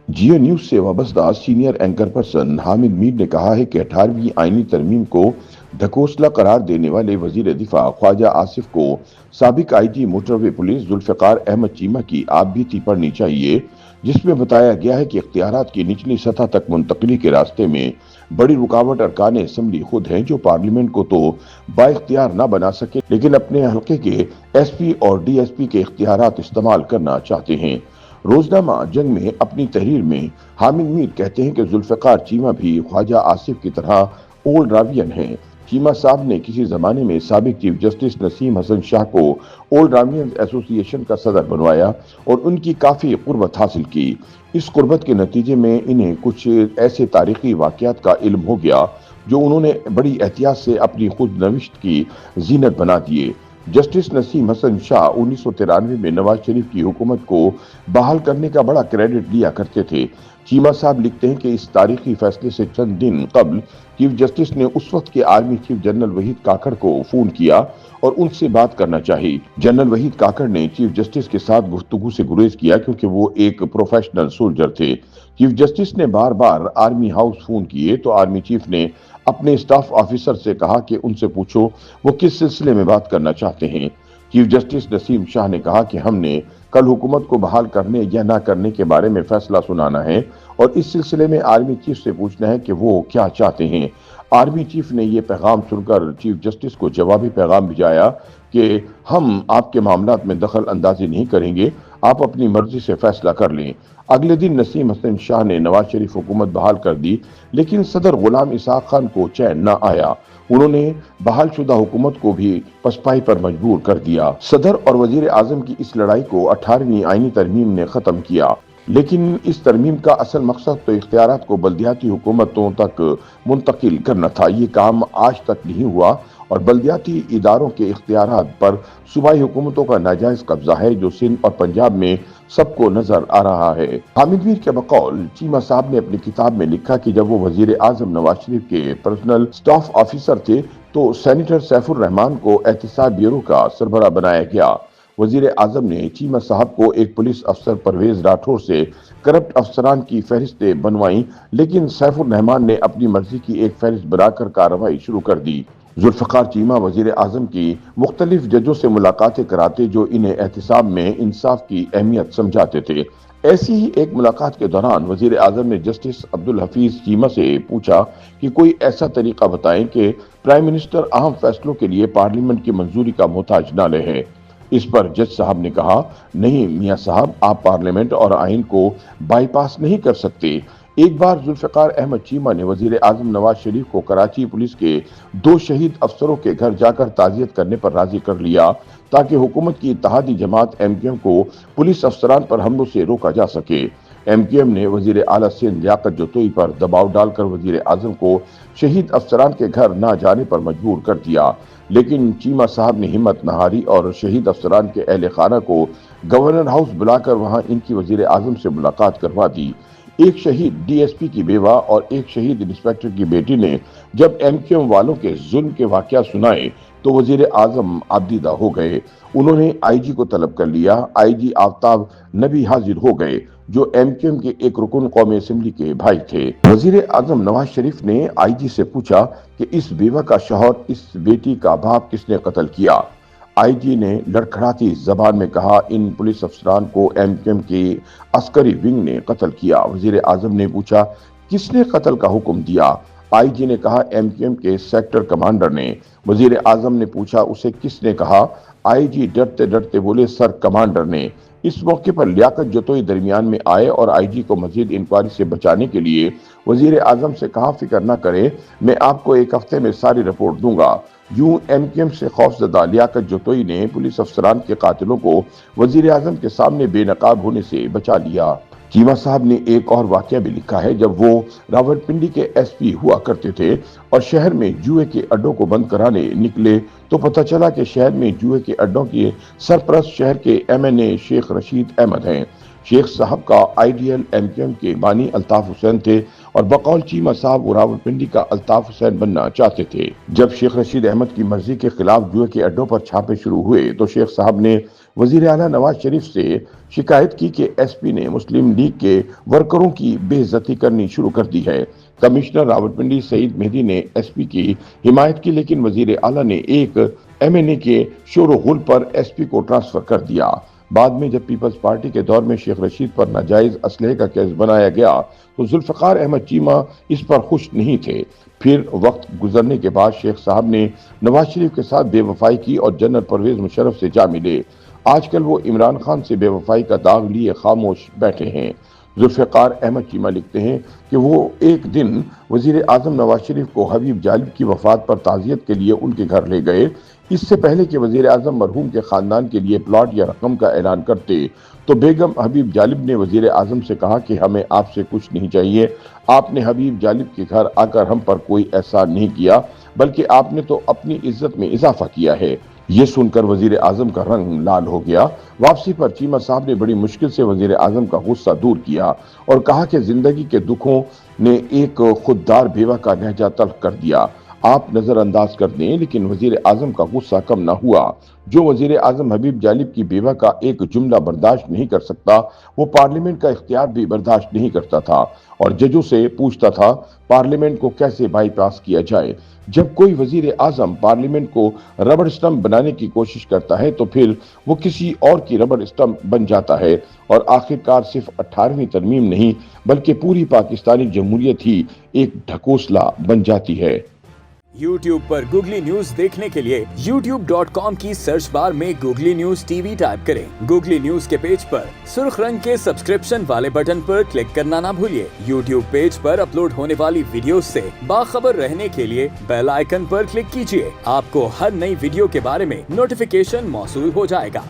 जियो news से वाबस्ता senior anchor person Hamid Mir ने कहा है कि 18वीं आईनी तरमीम को ढकोसला करार देने वाले वजीर दिफा ख्वाजा आसिफ को साबिक IG motorway police Zulfiqar Ahmed Cheema की आप बीती पढ़नी चाहिए, जिसमें बताया गया है कि इख्तियारात की निचली सतह तक मुंतकली के रास्ते में बड़ी रुकावट अरकान असम्बली खुद हैं, जो पार्लियामेंट को तो बाइख्तियार न बना सके लेकिन अपने हल्के के एसपी और डीएसपी के इख्तियारात इस्तेमाल करना चाहते हैं। रोजनामा जंग में अपनी तहरीर में हामिद मीर कहते हैं कि जुल्फिकार चीमा भी ख्वाजा आसिफ की तरह ओल्ड रावियन हैं। चीमा साहब ने किसी जमाने में साबिक चीफ जस्टिस नसीम हसन शाह को ओल्ड रावियन एसोसिएशन का सदर बनवाया और उनकी काफी कुर्बत हासिल की। इस कुर्बत के नतीजे में इन्हें कुछ ऐसे तारीखी वाकयात का इल्म हो गया जो उन्होंने बड़ी एहतियात से अपनी खुद नविश्त की जीनत बना दिए। जस्टिस नसीम हसन शाह 1993 में नवाज शरीफ की हुकूमत को बहाल करने का बड़ा क्रेडिट लिया करते थे। चीमा साहब लिखते हैं कि इस तारीखी फैसले से चंद दिन कबल चीफ जस्टिस ने उस वक्त के आर्मी चीफ जनरल वहीद काकड़ को फोन किया और उनसे बात करना चाहिए। जनरल वहीद काकड़ ने चीफ जस्टिस के साथ गुफ्तगू से गुरेज किया क्योंकि वो एक प्रोफेशनल सोल्जर थे। चीफ जस्टिस ने बार बार आर्मी हाउस फोन किए तो आर्मी चीफ ने अपने स्टाफ ऑफिसर से कहा कि उनसे पूछो वो किस सिलसिले में बात करना चाहते हैं। चीफ जस्टिस नसीम शाह ने कहा कि हमने कल हुकूमत को बहाल करने या ना करने के बारे में फैसला सुनाना है और इस सिलसिले में आर्मी चीफ से पूछना है कि वो क्या चाहते हैं। आर्मी चीफ ने ये पैगाम सुनकर चीफ जस्टिस को जवाबी पैगाम भिजाया कि हम आपके मामलात में दखल अंदाजी नहीं करेंगे, आप अपनी मर्जी से फैसला कर लें। अगले दिन नसीम हसन शाह ने नवाज शरीफ हुकूमत बहाल कर दी, लेकिन सदर गुलाम इसहाक खान को चैन न आया। उन्होंने बहाल शुदा हुकूमत को भी पसपाई पर मजबूर कर दिया। सदर और वजीर आजम की इस लड़ाई को 18वीं आईनी तरमीम ने खत्म किया, लेकिन इस तरमीम का असल मकसद तो इख्तियारात को बल्दियाती हुकूमतों तक मुंतकिल करना था। ये काम आज तक नहीं हुआ और बल्दियाती इदारों के इख्तियारात पर सूबाई हुकूमतों का नाजायज कब्जा है जो सिंध और पंजाब में सबको नजर आ रहा है। हामिद मीर के बकौल चीमा साहब ने अपनी किताब में लिखा कि जब वो वजीर आजम नवाज शरीफ के पर्सनल स्टाफ ऑफिसर थे तो सेनेटर सैफुर रहमान को एहतिसाब ब्यूरो का सरबराह बनाया गया। वजीर आजम ने चीमा साहब को एक पुलिस अफसर परवेज राठौर से करप्ट अफसरान की फहरिस्तें बनवाई, लेकिन सैफुर रहमान ने अपनी मर्जी की एक फहरिस्त बनाकर कार्रवाई शुरू कर दी। जुल्फिकार चीमा वजीर आजम की मुख्तलिफ जजों से मुलाकातें कराते जो इन्हें एहतिसाब में इंसाफ की अहमियत समझाते थे। ऐसी ही एक मुलाकात के दौरान वजीर आजम ने जस्टिस अब्दुल हफीज चीमा से पूछा कि कोई ऐसा तरीका बताएं कि प्राइम मिनिस्टर अहम फैसलों के लिए पार्लियामेंट की मंजूरी का मोहताज न रहे। इस पर जज साहब ने कहा, नहीं मियां साहब, आप पार्लियामेंट और आइन को बाईपास नहीं कर सकते। एक बार जुल्फिकार अहमद चीमा ने वजीर आजम नवाज शरीफ को कराची पुलिस के 2 शहीद अफसरों के घर जाकर ताजियत करने पर राजी कर लिया ताकि हुकूमत की इत्तेहादी जमात एमक्यूएम को पुलिस अफसरान पर हमलों से रोका जा सके। एमक्यूएम ने वजीर आला सिंध लियाकत जतोई पर दबाव डालकर वजीर आजम को शहीद अफसरान के घर न जाने पर मजबूर कर दिया, लेकिन चीमा साहब ने हिम्मत न हारी और शहीद अफसरान के अहले खाना को गवर्नर हाउस बुलाकर वहां इनकी वजीर आजम से मुलाकात करवा दी। एक शहीद डीएसपी की बेवा और एक शहीद इंस्पेक्टर की बेटी ने जब एमक्यूएम वालों के जुल्म के वाकया सुनाए तो वजीर आजम आबदीदा हो गए। उन्होंने आईजी को तलब कर लिया। आईजी आफ्ताब नबी हाजिर हो गए जो एमक्यूएम के एक रुकन कौमी असेंबली के भाई थे। वजीर आजम नवाज शरीफ ने आईजी से पूछा कि इस बेवा का शौहर, इस बेटी का बाप किसने कत्ल किया। आईजी ने लड़खड़ाती जबान में कहा, इन पुलिस अफसरान को एमक्यूएम की अस्करी विंग ने कत्ल किया। वजीर आजम ने पूछा, किसने कत्ल का हुक्म दिया। आईजी ने कहा, एमक्यूएम के सेक्टर कमांडर ने। वजीर आजम ने पूछा, उसे किसने कहा। आईजी डरते डरते बोले, सर कमांडर ने। इस मौके पर लियाकत जतोई दरमियान में आए और आईजी को मजीद इंक्वायरी से बचाने के लिए वजीर आजम से कहा, फिक्र न करें, मैं आपको 1 हफ्ते में सारी रिपोर्ट दूंगा। यूं एमक्यूएम से खौफजदा लियाकत जतोई ने पुलिस अफसरान के कातिलों को वजीर आजम के सामने बेनकाब होने से बचा लिया। चीमा साहब ने एक और वाकया भी लिखा है। जब वो रावलपिंडी के एसपी हुआ करते थे और शहर में जुए के अड्डों को बंद कराने निकले तो पता चला कि शहर में जुए के अड्डों के सरपरस्त शहर के एमएनए शेख रशीद अहमद हैं। शेख साहब का आइडियल एमक्यूएम के बानी अल्ताफ हुसैन थे और बकौल चीमा साहब वो रावलपिंडी का अल्ताफ हुसैन बनना चाहते थे। जब शेख रशीद अहमद की मर्जी के खिलाफ जुए के अड्डों पर छापे शुरू हुए तो शेख साहब ने वजीर आला नवाज शरीफ से शिकायत की कि एसपी ने मुस्लिम लीग के वर्करों की बेइज्जती करनी शुरू कर दी है। कमिश्नर रावलपिंडी सईद मेहदी ने एसपी की हिमायत की, लेकिन वजीर आला ने एक एमएनए के शोर गुल पर एसपी को ट्रांसफर कर दिया। बाद में जब पीपल्स पार्टी के दौर में शेख रशीद पर नाजायज असलहे का केस बनाया गया तो जुल्फकार अहमद चीमा इस पर खुश नहीं थे। फिर वक्त गुजरने के बाद शेख साहब ने नवाज शरीफ के साथ बेवफाई की और जनरल परवेज मुशर्रफ से जा मिले। आजकल वो इमरान खान से बेवफाई का दाग लिए खामोश बैठे हैं। जुल्फकार अहमद चीमा लिखते हैं कि वो एक दिन वजीर आजम नवाज शरीफ को हबीब जालिब की वफात पर ताज़ियत के लिए उनके घर ले गए। इससे पहले कि वजीर आजम मरहूम के खानदान के लिए प्लॉट या रकम का ऐलान करते तो बेगम हबीब जालिब ने वजीर आजम से कहा कि हमें आपसे कुछ नहीं चाहिए। आपने हबीब जालिब के घर आकर हम पर कोई एहसान नहीं किया, बल्कि आपने तो अपनी इज्जत में इजाफा किया है। ये सुनकर वजीर आजम का रंग लाल हो गया। वापसी पर चीमा साहब ने बड़ी मुश्किल से वजीर आजम का गुस्सा दूर किया और कहा कि जिंदगी के दुखों ने एक खुददार बेवा का लहजा तल्ख कर दिया। आप नजरअंदाज कर दें, लेकिन वजीर आजम का गुस्सा कम ना हुआ। जो वजीर आजम हबीब जालिब की बेवा का एक जुमला बर्दाश्त नहीं कर सकता, वो पार्लियामेंट का इख्तियार भी बर्दाश्त नहीं करता था और जजों से पूछता था पार्लियामेंट को कैसे बाईपास किया जाए। जब कोई वजीर आजम पार्लियामेंट को रबड़ स्टंप बनाने की कोशिश करता है तो फिर वो किसी और की रबड़ स्टंप बन जाता है और आखिरकार सिर्फ 18वीं तरमीम नहीं बल्कि पूरी पाकिस्तानी जमहूरियत ही एक ढकोसला बन जाती है। YouTube पर गूगली न्यूज देखने के लिए youtube.com की सर्च बार में गूगली न्यूज टीवी टाइप करें। गूगली न्यूज के पेज पर सुर्ख रंग के सब्सक्रिप्शन वाले बटन पर क्लिक करना ना भूलिए। YouTube पेज पर अपलोड होने वाली वीडियो से बाखबर रहने के लिए बेल आइकन पर क्लिक कीजिए। आपको हर नई वीडियो के बारे में नोटिफिकेशन मौसूल हो जाएगा।